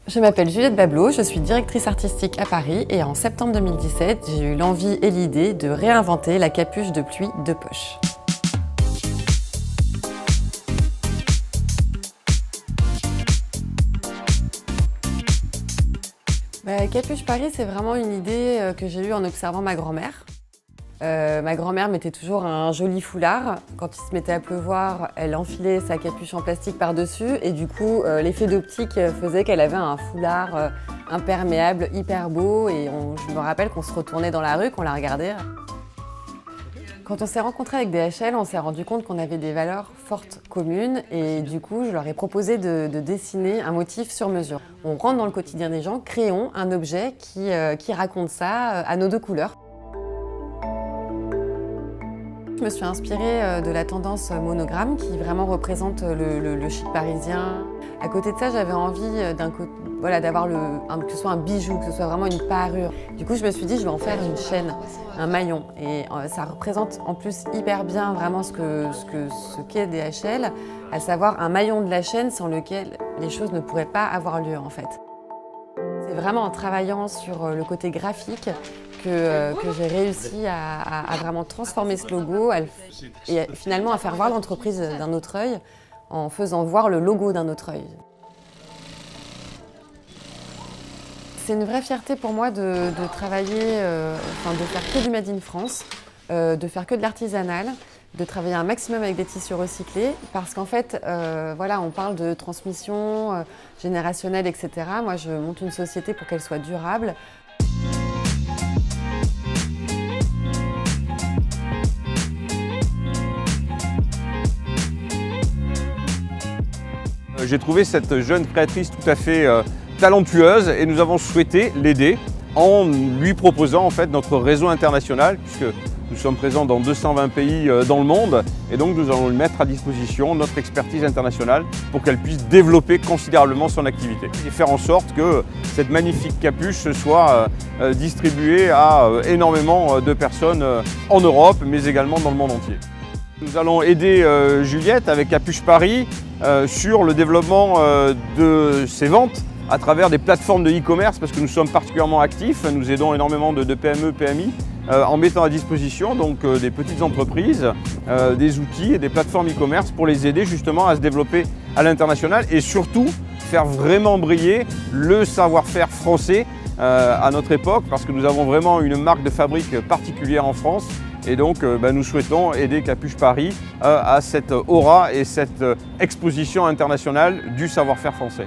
Je m'appelle Juliette Bablot, je suis directrice artistique à Paris et en septembre 2017, j'ai eu l'envie et l'idée de réinventer la capuche de pluie de poche. Capuche Paris, c'est vraiment une idée que j'ai eue en observant ma grand-mère. Ma grand-mère mettait toujours un joli foulard. Quand il se mettait à pleuvoir, elle enfilait sa capuche en plastique par-dessus et du coup, l'effet d'optique faisait qu'elle avait un foulard imperméable, hyper beau et je me rappelle qu'on se retournait dans la rue, qu'on la regardait. Quand on s'est rencontrés avec DHL, on s'est rendu compte qu'on avait des valeurs fortes communes et du coup, je leur ai proposé de dessiner un motif sur mesure. On rentre dans le quotidien des gens, créons un objet qui raconte ça à nos deux couleurs. Je me suis inspirée de la tendance monogramme qui vraiment représente le chic parisien. À côté de ça, j'avais envie d'avoir que ce soit un bijou, que ce soit vraiment une parure. Du coup, je me suis dit, je vais en faire une chaîne, un maillon. Et ça représente en plus hyper bien vraiment ce qu'est DHL, à savoir un maillon de la chaîne sans lequel les choses ne pourraient pas avoir lieu en fait. C'est vraiment en travaillant sur le côté graphique que j'ai réussi à vraiment transformer ce logo et finalement à faire voir l'entreprise d'un autre œil en faisant voir le logo d'un autre œil. C'est une vraie fierté pour moi de travailler, de faire que du Made in France, de faire que de l'artisanal, de travailler un maximum avec des tissus recyclés parce qu'en fait, on parle de transmission générationnelle, etc. Moi, je monte une société pour qu'elle soit durable. J'ai trouvé cette jeune créatrice tout à fait talentueuse et nous avons souhaité l'aider en lui proposant en fait notre réseau international puisque nous sommes présents dans 220 pays dans le monde et donc nous allons lui mettre à disposition notre expertise internationale pour qu'elle puisse développer considérablement son activité et faire en sorte que cette magnifique capuche soit distribuée à énormément de personnes en Europe mais également dans le monde entier. Nous allons aider Juliette avec Capuche Paris sur le développement de ses ventes à travers des plateformes de e-commerce parce que nous sommes particulièrement actifs. Nous aidons énormément de PME, PMI en mettant à disposition donc, des petites entreprises, des outils et des plateformes e-commerce pour les aider justement à se développer à l'international et surtout faire vraiment briller le savoir-faire français à notre époque parce que nous avons vraiment une marque de fabrique particulière en France. Et donc, nous souhaitons aider Capuche Paris à cette aura et cette exposition internationale du savoir-faire français.